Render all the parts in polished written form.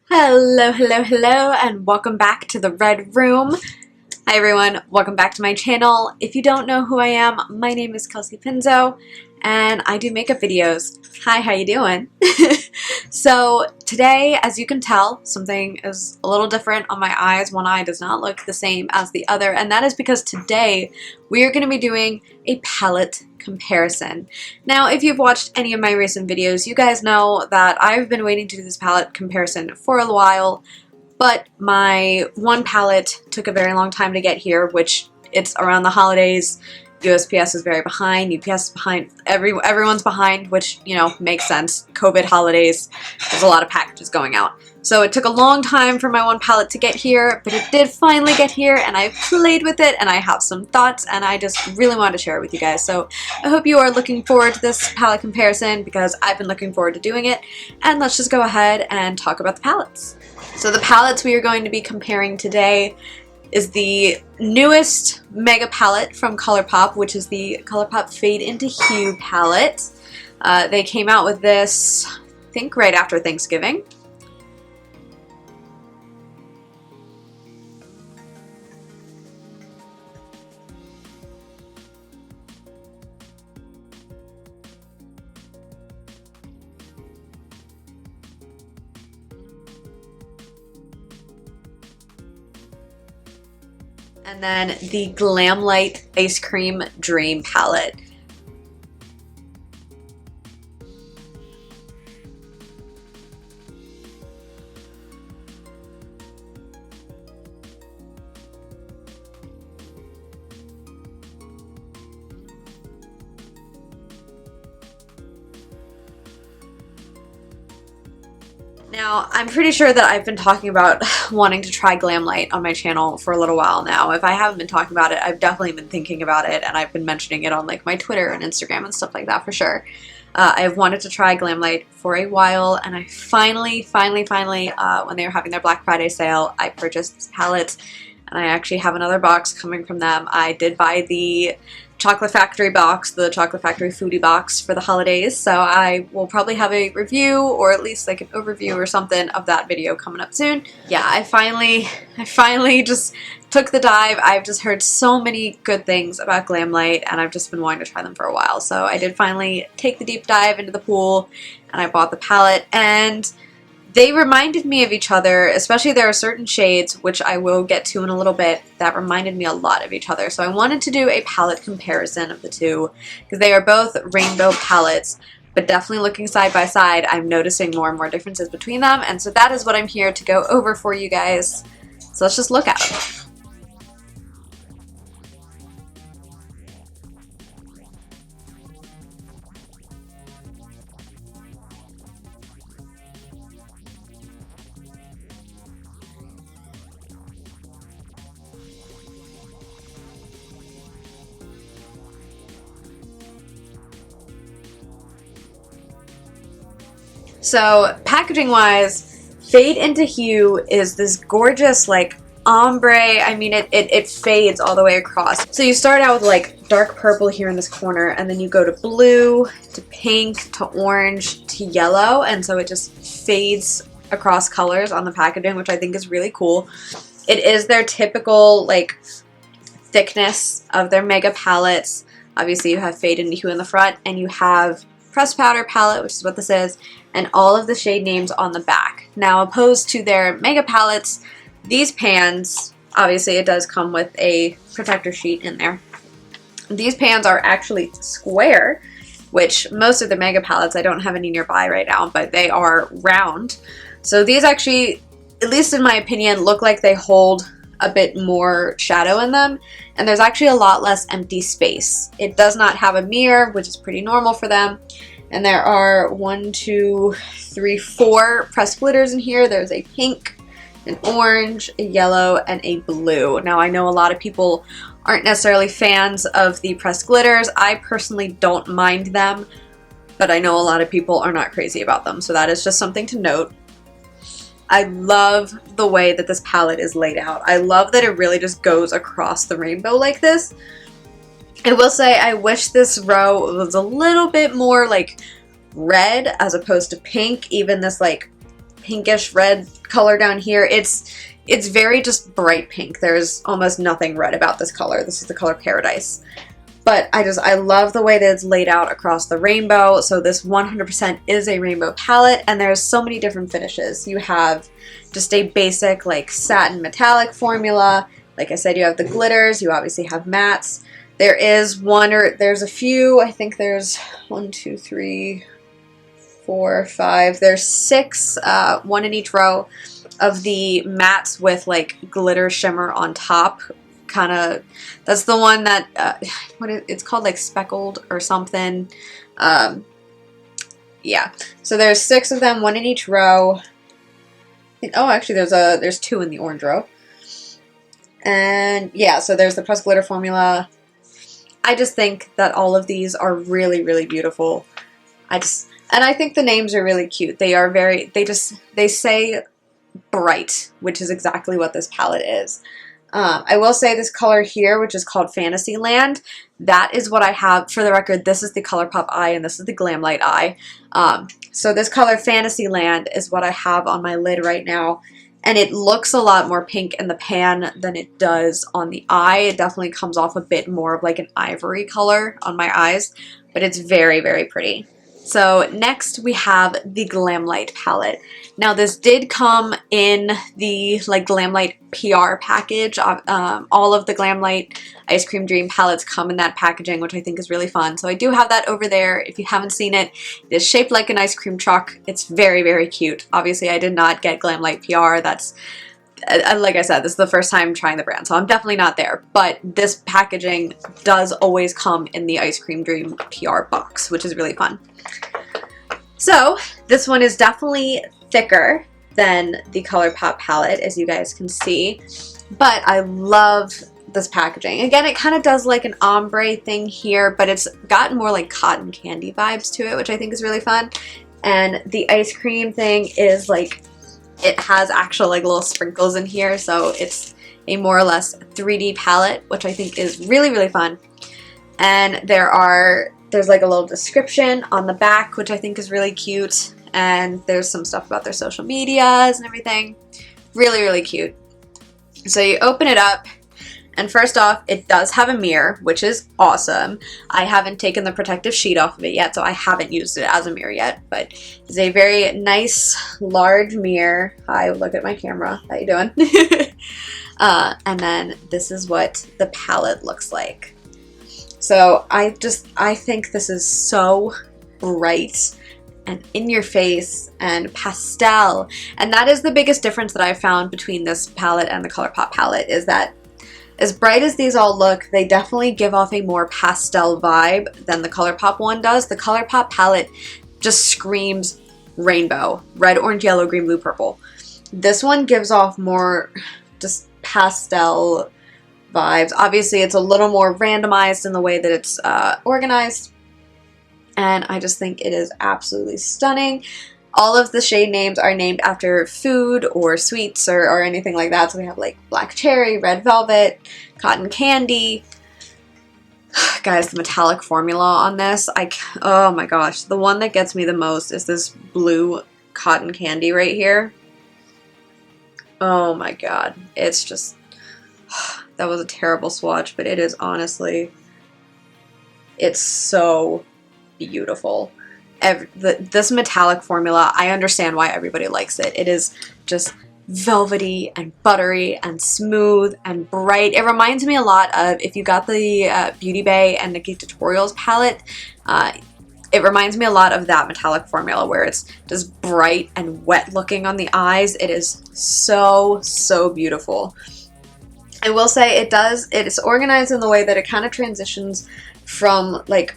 Hello, hello, hello, and welcome back to the Red Room. Hi everyone, welcome back to my channel. If you don't know who I am, my name is Kelsey Pinzo, and I do makeup videos. Hi, how you doing? So today, as you can tell, something is a little different on my eyes. One eye does not look the same as the other, and that is because today we are going to be doing a palette comparison. Now, if you've watched any of my recent videos, you guys know that I've been waiting to do this palette comparison for a while, but my one palette took a very long time to get here, which it's around the holidays. USPS is very behind, UPS is behind, everyone's behind, which, you know, makes sense. COVID holidays, there's a lot of packages going out. So it took a long time for my one palette to get here, but it did finally get here, and I played with it, and I have some thoughts, and I just really wanted to share it with you guys. So I hope you are looking forward to this palette comparison, because I've been looking forward to doing it, and let's just go ahead and talk about the palettes. So the palettes we are going to be comparing today is the newest mega palette from Colourpop, which is the Colourpop Fade into Hue palette. They came out with this, I think, right after Thanksgiving. And then the Glamlite Ice Cream Dream palette. Now, I'm pretty sure that I've been talking about wanting to try Glamlite on my channel for a little while now. If I haven't been talking about it, I've definitely been thinking about it, and I've been mentioning it on like my Twitter and Instagram and stuff like that for sure. I've wanted to try Glamlite for a while, and I finally, when they were having their Black Friday sale, I purchased this palette, and I actually have another box coming from them. I did buy the Chocolate Factory box, the Chocolate Factory foodie box for the holidays, so I will probably have a review or at least like an overview or something of that video coming up soon. Yeah, I finally just took the dive. I've just heard so many good things about Glamlite, and I've just been wanting to try them for a while, so I did finally take the deep dive into the pool, and I bought the palette, and they reminded me of each other, especially there are certain shades, which I will get to in a little bit, that reminded me a lot of each other. So I wanted to do a palette comparison of the two, because they are both rainbow palettes, but definitely looking side by side, I'm noticing more and more differences between them, and so that is what I'm here to go over for you guys. So let's just look at them. So packaging wise, Fade into Hue is this gorgeous like ombre. I mean, it fades all the way across. So you start out with like dark purple here in this corner, and then you go to blue, to pink, to orange, to yellow, and so it just fades across colors on the packaging, which I think is really cool. It is their typical like thickness of their mega palettes. Obviously you have Fade into Hue in the front, and you have Pressed Powder palette, which is what this is, and all of the shade names on the back. Now, opposed to their mega palettes, these pans, obviously it does come with a protector sheet in there. These pans are actually square, which most of the mega palettes, I don't have any nearby right now, but they are round. So these actually, at least in my opinion, look like they hold a bit more shadow in them, and there's actually a lot less empty space. It does not have a mirror, which is pretty normal for them, and there are 1, 2, 3, 4 pressed glitters in here. There's a pink, an orange, a yellow, and a blue. Now, I know a lot of people aren't necessarily fans of the pressed glitters. I personally don't mind them, but I know a lot of people are not crazy about them, so that is just something to note. I love the way that this palette is laid out. I love that it really just goes across the rainbow like this. I will say I wish this row was a little bit more like red as opposed to pink. Even this like pinkish red color down here. It's very just bright pink. There's almost nothing red about this color. This is the color Paradise. But I love the way that it's laid out across the rainbow. So this 100% is a rainbow palette, and there's so many different finishes. You have just a basic like satin metallic formula. Like I said, you have the glitters, you obviously have mattes. There's a few, I think there's 1, 2, 3, 4, 5. There's 6, one in each row of the mattes with like glitter shimmer on top. That's the one that it's called like speckled or something. Yeah, so there's 6 of them, 1 in each row. Oh, actually there's 2 in the orange row. And yeah, so there's the pressed glitter formula. I just think that all of these are really, really beautiful. And I think the names are really cute. They say bright, which is exactly what this palette is. I will say this color here, which is called Fantasyland, that is what I have. For the record, this is the Colourpop eye and this is the Glamlite eye. So this color Fantasyland is what I have on my lid right now. And it looks a lot more pink in the pan than it does on the eye. It definitely comes off a bit more of like an ivory color on my eyes, but it's very, very pretty. So next we have the Glamlite palette. Now this did come in the like Glamlite PR package. All of the Glamlite Ice Cream Dream palettes come in that packaging, which I think is really fun. So I do have that over there. If you haven't seen it, it is shaped like an ice cream truck. It's very, very cute. Obviously I did not get Glamlite PR. That's like I said, this is the first time trying the brand, so I'm definitely not there. But this packaging does always come in the Ice Cream Dream PR box, which is really fun. So this one is definitely thicker than the Colourpop palette, as you guys can see. But I love this packaging. Again, it kind of does like an ombre thing here, but it's gotten more like cotton candy vibes to it, which I think is really fun. And the ice cream thing is like, it has actual like little sprinkles in here, so it's a more or less 3D palette, which I think is really, really fun. And there's like a little description on the back, which I think is really cute. And there's some stuff about their social medias and everything. Really, really cute. So you open it up, and first off, it does have a mirror, which is awesome. I haven't taken the protective sheet off of it yet, so I haven't used it as a mirror yet, but it's a very nice, large mirror. Hi, look at my camera. How you doing? And then this is what the palette looks like. So I think this is so bright and in your face and pastel. And that is the biggest difference that I've found between this palette and the Colourpop palette, is that as bright as these all look, they definitely give off a more pastel vibe than the Colourpop one does. The Colourpop palette just screams rainbow. Red, orange, yellow, green, blue, purple. This one gives off more just pastel vibes. Obviously, it's a little more randomized in the way that it's organized. And I just think it is absolutely stunning. All of the shade names are named after food or sweets or anything like that. So we have like black cherry, red velvet, cotton candy. Guys, the metallic formula on this, oh my gosh. The one that gets me the most is this blue cotton candy right here. Oh my god. It's just, that was a terrible swatch, but it is honestly, it's so beautiful. This metallic formula, I understand why everybody likes it. It is just velvety and buttery and smooth and bright. It reminds me a lot of, if you got the Beauty Bay and Nikkie Tutorials palette, it reminds me a lot of that metallic formula where it's just bright and wet looking on the eyes. It is so, so beautiful. I will say it is organized in the way that it kind of transitions from like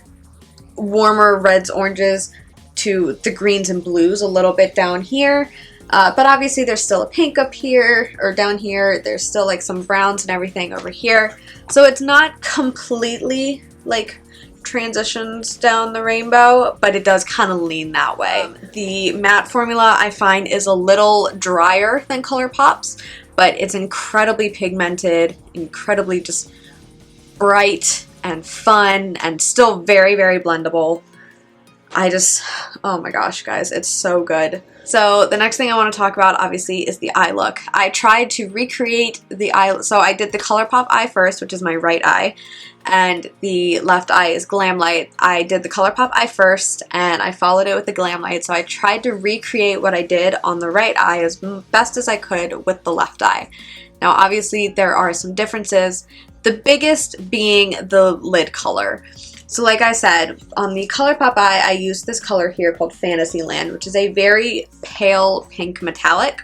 warmer reds, oranges to the greens and blues a little bit down here. But obviously there's still a pink up here or down here. There's still like some browns and everything over here. So it's not completely like transitions down the rainbow, but it does kind of lean that way. The matte formula I find is a little drier than Colourpop's, but it's incredibly pigmented, incredibly just bright and fun and still very, very blendable. Oh my gosh, guys, it's so good. So the next thing I want to talk about obviously is the eye look. I tried to recreate the eye, so I did the Colourpop eye first, which is my right eye, and the left eye is Glamlite. I did the Colourpop eye first and I followed it with the Glamlite, so I tried to recreate what I did on the right eye as best as I could with the left eye. Now obviously there are some differences, the biggest being the lid color. So like I said, on the Colourpop eye, I used this color here called Fantasyland, which is a very pale pink metallic.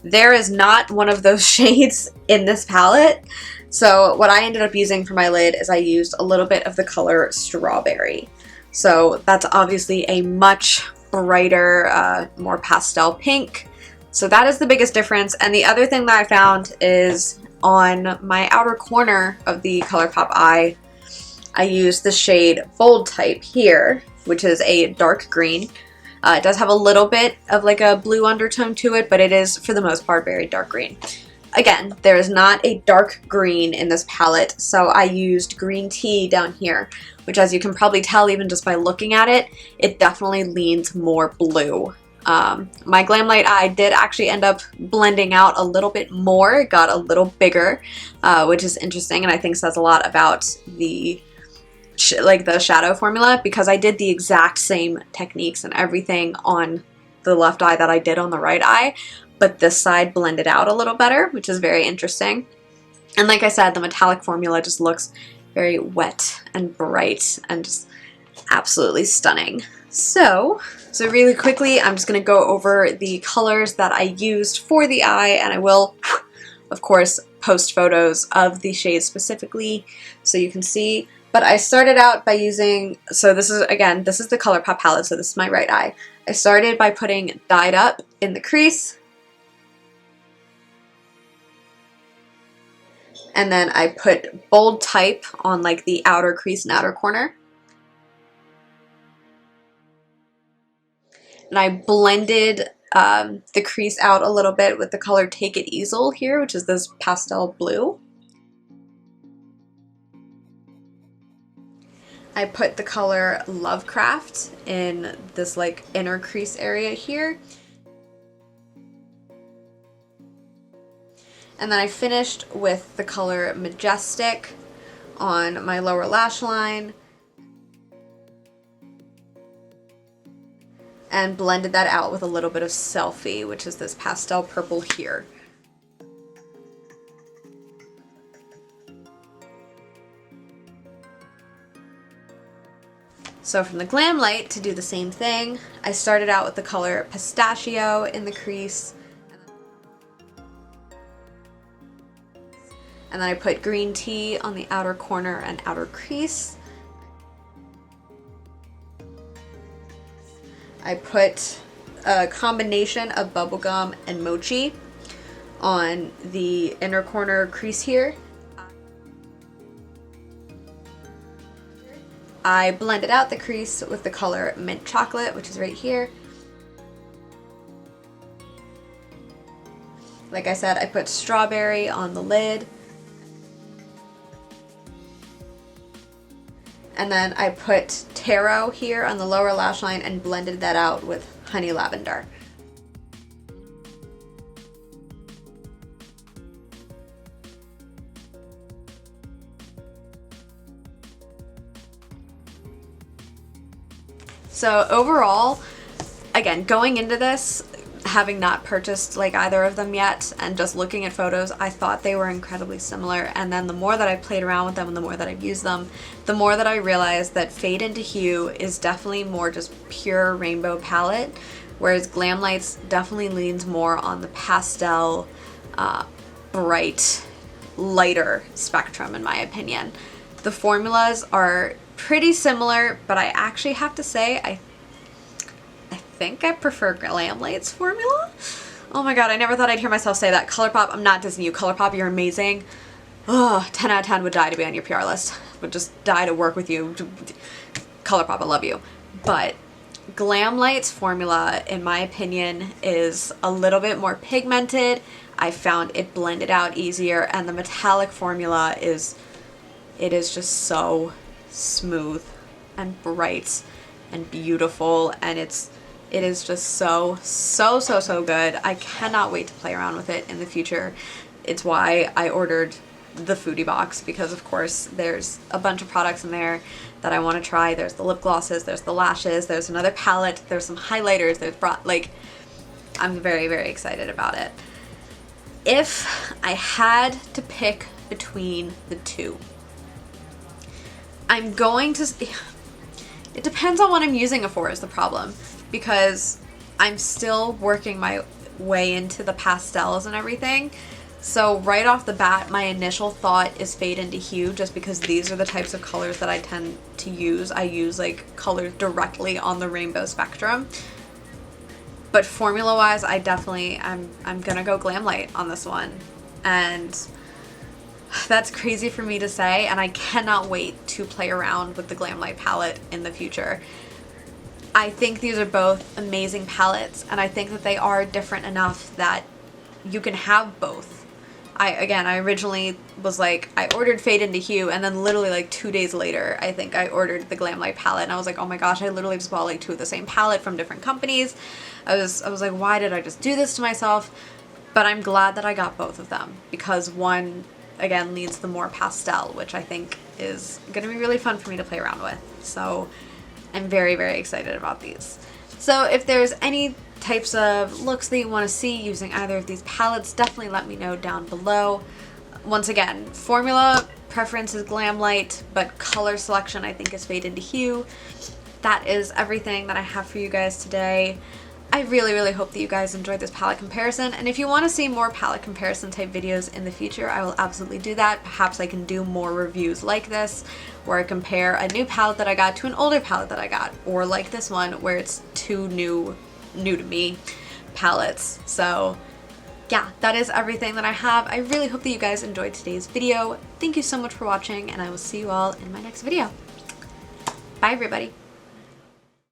There is not one of those shades in this palette. So what I ended up using for my lid is I used a little bit of the color Strawberry. So that's obviously a much brighter, more pastel pink. So that is the biggest difference. And the other thing that I found is on my outer corner of the Colourpop eye, I used the shade Bold Type here, which is a dark green. It does have a little bit of like a blue undertone to it, but it is for the most part very dark green. Again, there is not a dark green in this palette, so I used green tea down here, which as you can probably tell even just by looking at it, it definitely leans more blue. My Glamlite eye did actually end up blending out a little bit more. It got a little bigger, which is interesting and I think says a lot about the shadow formula, because I did the exact same techniques and everything on the left eye that I did on the right eye, but this side blended out a little better, which is very interesting. And like I said, the metallic formula just looks very wet and bright and just absolutely stunning. So really quickly, I'm just going to go over the colors that I used for the eye, and I will, of course, post photos of the shades specifically so you can see. But I started out by using, so this is, again, this is the Colourpop palette, so this is my right eye. I started by putting Dyed Up in the crease. And then I put Bold Type on like the outer crease and outer corner. And I blended the crease out a little bit with the color Take It Easel here, which is this pastel blue. I put the color Lovecraft in this like inner crease area here. And then I finished with the color Majestic on my lower lash line and blended that out with a little bit of Selfie, which is this pastel purple here. So from the Glamlite, to do the same thing, I started out with the color Pistachio in the crease, and then I put Green Tea on the outer corner and outer crease. I put a combination of Bubblegum and Mochi on the inner corner crease here. I blended out the crease with the color Mint Chocolate, which is right here. Like I said, I put Strawberry on the lid. And then I put Taro here on the lower lash line and blended that out with Honey Lavender. So overall, again, going into this, having not purchased like either of them yet and just looking at photos, I thought they were incredibly similar. And then the more that I played around with them and the more that I've used them, the more that I realized that Fade into Hue is definitely more just pure rainbow palette, whereas Glamlite's definitely leans more on the pastel, bright, lighter spectrum in my opinion. The formulas are pretty similar, but I actually have to say I think I prefer Glamlite's formula. Oh my god, I never thought I'd hear myself say that. Colourpop, I'm not dissing you. Colourpop, you're amazing. Oh, 10 out of 10 would die to be on your PR list. Would just die to work with you. Colourpop, I love you. But Glamlite's formula, in my opinion, is a little bit more pigmented. I found it blended out easier, and the metallic formula is just so smooth and bright and beautiful, and it's It is just so, so, so, so good. I cannot wait to play around with it in the future. It's why I ordered the foodie box, because of course there's a bunch of products in there that I want to try. There's the lip glosses, there's the lashes, there's another palette, there's some highlighters, there's like, I'm very, very excited about it. If I had to pick between the two, I'm going to, it depends on what I'm using it for is the problem, because I'm still working my way into the pastels and everything. So right off the bat, my initial thought is Fade into Hue, just because these are the types of colors that I tend to use. I use like colors directly on the rainbow spectrum. But formula-wise, I definitely, I'm gonna go Glamlite on this one. And that's crazy for me to say, and I cannot wait to play around with the Glamlite palette in the future. I think these are both amazing palettes, and I think that they are different enough that you can have both. I originally was like, I ordered Fade into Hue, and then literally like 2 days later, I think I ordered the Glamlite palette, and I was like, oh my gosh, I literally just bought like 2 of the same palette from different companies. I was like, why did I just do this to myself? But I'm glad that I got both of them, because one, again, leads the more pastel, which I think is gonna be really fun for me to play around with. So I'm very, very excited about these. So if there's any types of looks that you want to see using either of these palettes, definitely let me know down below. Once again, formula preference is Glamlite, but color selection I think is Fade into Hue. That is everything that I have for you guys today. I really, really hope that you guys enjoyed this palette comparison, and if you want to see more palette comparison type videos in the future, I will absolutely do that. Perhaps I can do more reviews like this, where I compare a new palette that I got to an older palette that I got, or like this one, where it's two new to me palettes. So yeah, that is everything that I have. I really hope that you guys enjoyed today's video. Thank you so much for watching, and I will see you all in my next video. Bye everybody.